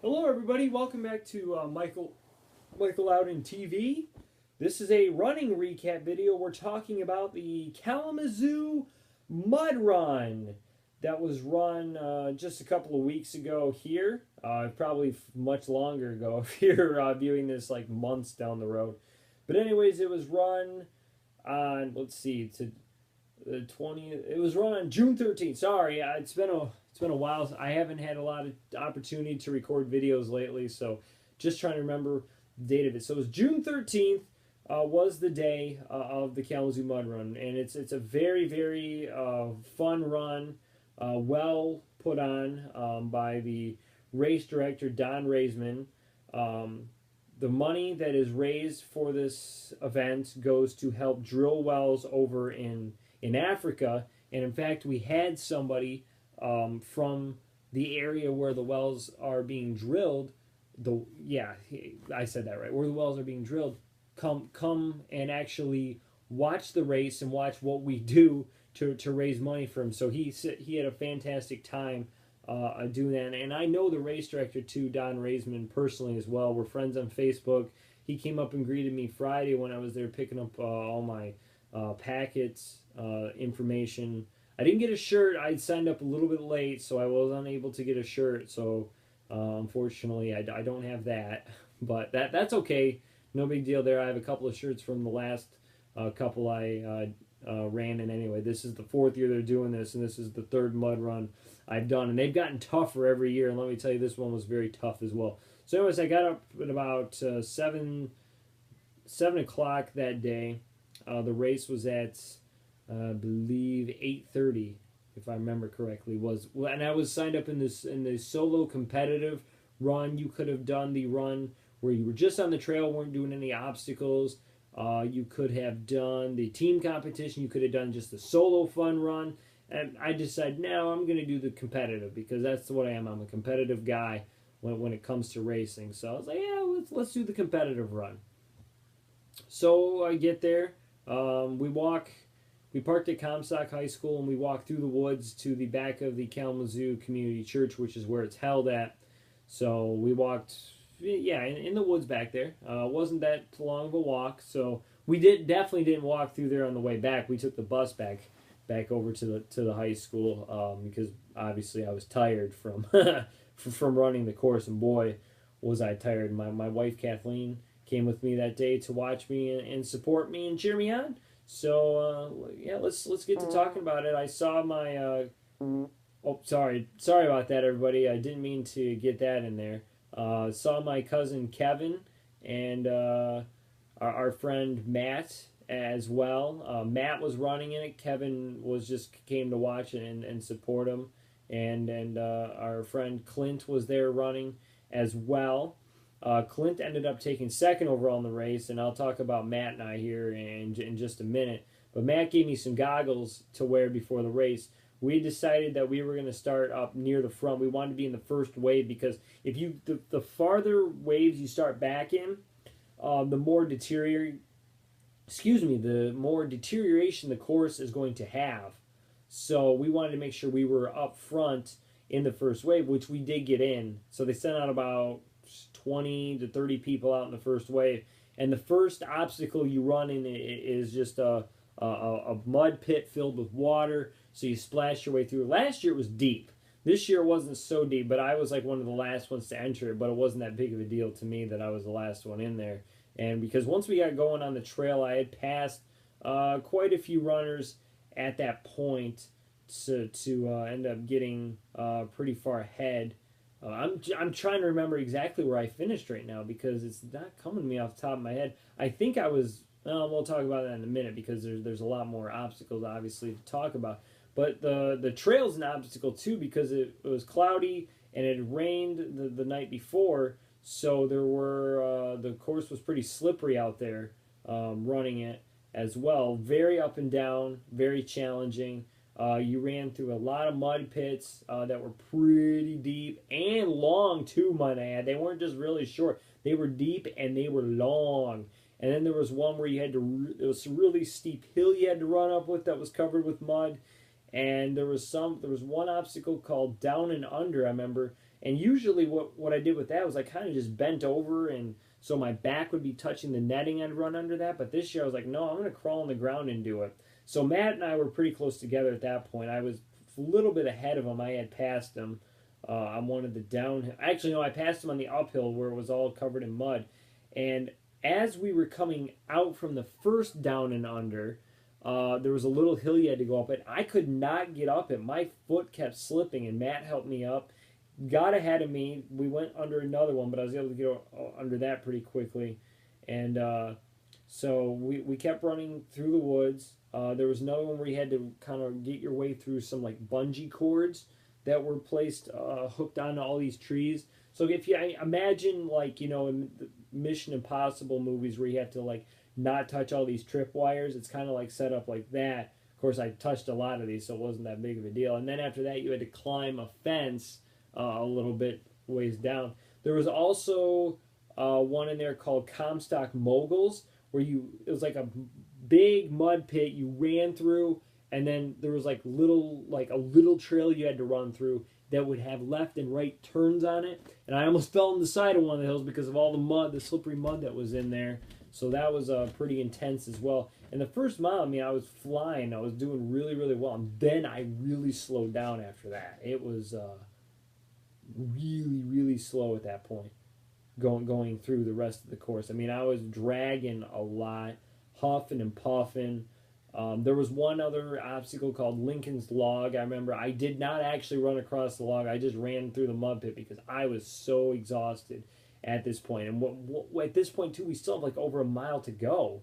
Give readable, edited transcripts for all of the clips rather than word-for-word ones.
Hello, everybody. Welcome back to Michael Loudon TV. This is a running recap video. We're talking about the Kalamazoo Mud Run that was run just a couple of weeks ago here. Probably much longer ago if you're viewing this like months down the road. But anyways, it was run on, let's see, to the 20th. It was run on June 13th. Sorry, it's been a while. I haven't had a lot of opportunity to record videos lately, so just trying to remember the date of it. So it was June 13th was the day of the Kalamazoo Mud Run, and it's a very, very fun run, well put on by the race director, Don Raisman. The money that is raised for this event goes to help drill wells over in Africa, and in fact, we had somebody from the area where the wells are being drilled. I said that right. Where the wells are being drilled, come and actually watch the race and watch what we do to raise money for him. So he had a fantastic time doing that. And I know the race director too, Don Raisman, personally as well. We're friends on Facebook. He came up and greeted me Friday when I was there picking up all my packets, information. I didn't get a shirt. I signed up a little bit late, so I was unable to get a shirt. So unfortunately, I don't have that. But that's okay. No big deal there. I have a couple of shirts from the last couple I ran in anyway. This is the fourth year they're doing this, and this is the third mud run I've done. And they've gotten tougher every year, and let me tell you, this one was very tough as well. So anyways, I got up at about 7 o'clock that day. The race was at, I believe, 8:30, if I remember correctly. And I was signed up in the solo competitive run. You could have done the run where you were just on the trail, weren't doing any obstacles. You could have done the team competition. You could have done just the solo fun run. And I decided, no, I'm going to do the competitive because that's what I am. I'm a competitive guy when it comes to racing. So I was like, yeah, let's do the competitive run. So I get there. We parked at Comstock High School and we walked through the woods to the back of the Kalamazoo Community Church, which is where it's held at. So we walked, in the woods back there. Wasn't that long of a walk, so we definitely didn't walk through there on the way back. We took the bus back over to the high school because obviously I was tired from from running the course, and boy, was I tired. My wife Kathleen came with me that day to watch me and support me and cheer me on. So let's get to talking about it. I saw my sorry about that, everybody. I didn't mean to get that in there. Saw my cousin Kevin and our friend Matt as well. Matt was running in it. Kevin came to watch it and support him, and our friend Clint was there running as well. Clint ended up taking second overall in the race, and I'll talk about Matt and I here in just a minute. But Matt gave me some goggles to wear before the race. We decided that we were going to start up near the front. We wanted to be in the first wave because if the farther waves you start back in, the more deterioration the course is going to have. So we wanted to make sure we were up front in the first wave, which we did get in. So they sent out about 20 to 30 people out in the first wave, and the first obstacle you run in is just a mud pit filled with water, so you splash your way through. Last year it was deep. This year it wasn't so deep, but I was like one of the last ones to enter it, but it wasn't that big of a deal to me that I was the last one in there. And because once we got going on the trail, I had passed quite a few runners at that point to end up getting pretty far ahead. I'm trying to remember exactly where I finished right now because it's not coming to me off the top of my head. I think I was. We'll talk about that in a minute because there's a lot more obstacles obviously to talk about. But the trail's an obstacle too because it was cloudy and it had rained the night before, so the course was pretty slippery out there running it as well. Very up and down, very challenging. You ran through a lot of mud pits that were pretty deep and long too, might I add. They weren't just really short. They were deep and they were long. And then there was one where it was a really steep hill you had to run up with that was covered with mud. And there was one obstacle called Down and Under, I remember, And usually what I did with that was I kind of just bent over, and so my back would be touching the netting. I'd run under that. But this year I was like, no, I'm going to crawl on the ground and do it. So Matt and I were pretty close together at that point. I was a little bit ahead of him. I had passed him on one of the downhill. Actually, no, I passed him on the uphill where it was all covered in mud. And as we were coming out from the first down and under, there was a little hill you had to go up it. I could not get up it. My foot kept slipping, and Matt helped me up. Got ahead of me. We went under another one, but I was able to get under that pretty quickly. And so we kept running through the woods. There was another one where you had to kind of get your way through some like bungee cords that were placed hooked onto all these trees. So if you imagine, like, you know, in the Mission Impossible movies where you have to like not touch all these trip wires, it's kind of like set up like that. Of course, I touched a lot of these, so it wasn't that big of a deal. And then after that, you had to climb a fence a little bit ways down. There was also one in there called Comstock Moguls, where it was like a big mud pit you ran through, and then there was like a little trail you had to run through that would have left and right turns on it. And I almost fell on the side of one of the hills because of all the mud, the slippery mud that was in there. So that was pretty intense as well. And the first mile, I mean, I was flying. I was doing really, really well. And then I really slowed down after that. It was really, really slow at that point, going through the rest of the course. I mean, I was dragging a lot, huffing and puffing. There was one other obstacle called Lincoln's Log. I remember I did not actually run across the log. I just ran through the mud pit because I was so exhausted at this point. And at this point, too, we still have like over a mile to go.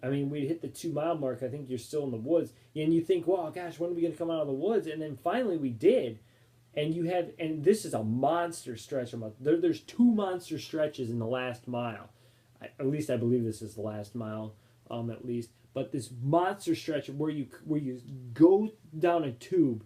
I mean, we hit the 2 mile mark. I think you're still in the woods. And you think, well, gosh, when are we going to come out of the woods? And then finally we did. And this is a monster stretch. There's 2 monster stretches in the last mile. At least I believe this is the last mile, at least. But this monster stretch where you go down a tube,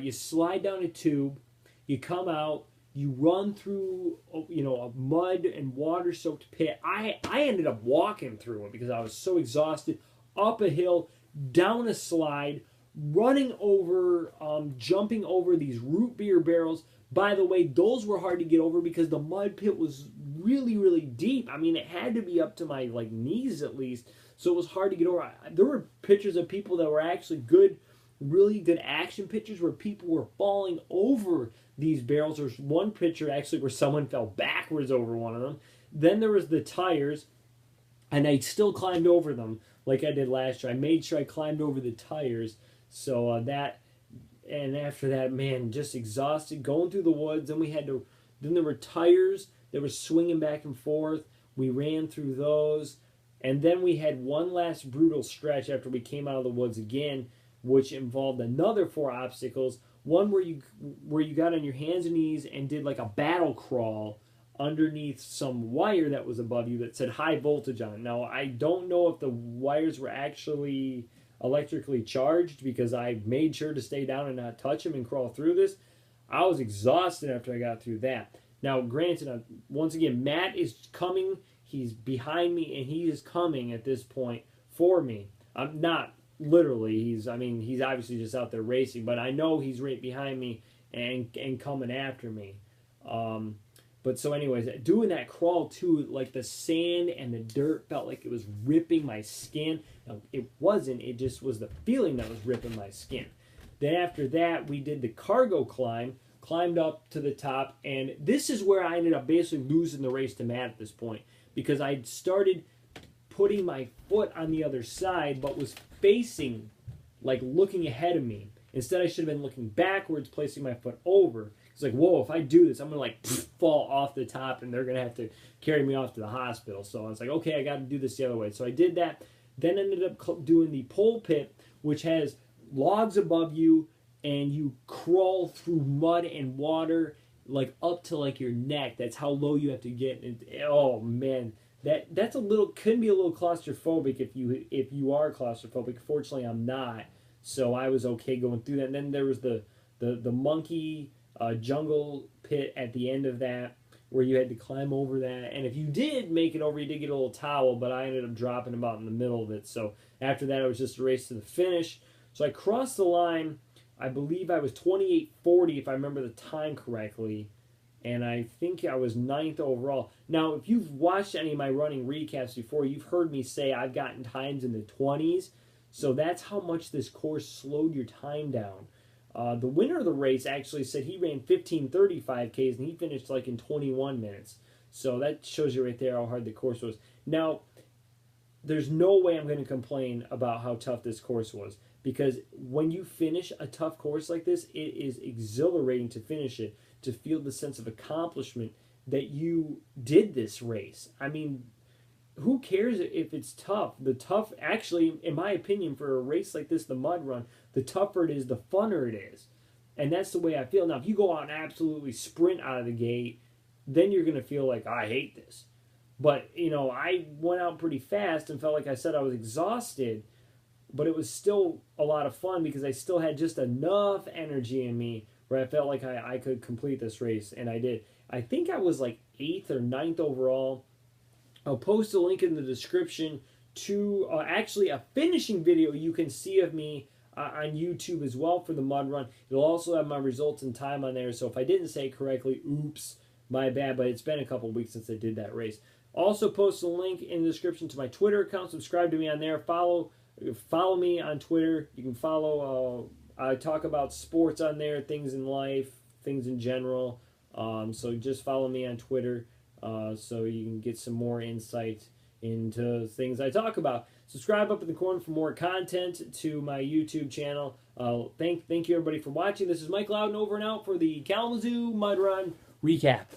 you slide down a tube, you come out, you run through, you know, a mud and water soaked pit. I ended up walking through it because I was so exhausted. Up a hill, down a slide, running over, jumping over these root beer barrels. By the way, those were hard to get over because the mud pit was really, really deep. I mean, it had to be up to my like knees at least. So it was hard to get over. There were pictures of people that were actually good, really good action pictures where people were falling over these barrels. There's one picture actually where someone fell backwards over one of them. Then there was the tires, and I still climbed over them like I did last year. I made sure I climbed over the tires. So and after that, man, just exhausted, going through the woods. Then there were tires that were swinging back and forth. We ran through those. And then we had one last brutal stretch after we came out of the woods again, which involved another 4 obstacles. One where you got on your hands and knees and did like a battle crawl underneath some wire that was above you that said high voltage on it. Now, I don't know if the wires were actually electrically charged because I made sure to stay down and not touch them and crawl through this. I was exhausted after I got through that. Now, granted, once again, Matt is coming. He's behind me, and he is coming at this point for me. I'm not literally. He's obviously just out there racing, but I know he's right behind me and coming after me. But so anyways, doing that crawl too, like the sand and the dirt felt like it was ripping my skin. Now, it wasn't. It just was the feeling that was ripping my skin. Then after that, we did the cargo climb, climbed up to the top, and this is where I ended up basically losing the race to Matt at this point, because I'd started putting my foot on the other side, but was facing, like looking ahead of me. Instead, I should have been looking backwards, placing my foot over. It's like, whoa, if I do this, I'm going to like fall off the top, and they're going to have to carry me off to the hospital. So I was like, okay, I got to do this the other way. So I did that, then ended up doing the pole pit, which has logs above you, and you crawl through mud and water like up to like your neck. That's how low you have to get. And, oh man, that's can be a little claustrophobic if you are claustrophobic. Fortunately, I'm not, so I was okay going through that. And then there was the monkey jungle pit at the end of that, where you had to climb over that. And if you did make it over, you did get a little towel, but I ended up dropping about in the middle of it. So after that, it was just a race to the finish. So I crossed the line. I believe I was 28:40, if I remember the time correctly. and I think I was 9th overall. Now, if you've watched any of my running recaps before, you've heard me say I've gotten times in the 20s, so that's how much this course slowed your time down. The winner of the race actually said he ran 15:35 Ks, and he finished like in 21 minutes. So that shows you right there how hard the course was. Now, there's no way I'm going to complain about how tough this course was, because when you finish a tough course like this, it is exhilarating to finish it, to feel the sense of accomplishment that you did this race. I mean, who cares if it's tough? Actually, in my opinion, for a race like this, the mud run, the tougher it is, the funner it is. And that's the way I feel. Now, if you go out and absolutely sprint out of the gate, then you're going to feel like, I hate this. But, I went out pretty fast and felt like I said I was exhausted, but it was still a lot of fun because I still had just enough energy in me where I felt like I could complete this race, and I did. I think I was like 8th or 9th overall. I'll post a link in the description to actually a finishing video you can see of me on YouTube as well for the mud run. It'll also have my results and time on there, so if I didn't say it correctly, oops, my bad, but it's been a couple weeks since I did that race. Also post a link in the description to my Twitter account. Subscribe to me on there. Follow me on Twitter. You can follow, I talk about sports on there, things in life, things in general. So just follow me on Twitter so you can get some more insight into things I talk about. Subscribe up in the corner for more content to my YouTube channel. Thank you everybody for watching. This is Mike Loudon over and out for the Kalamazoo Mud Run Recap.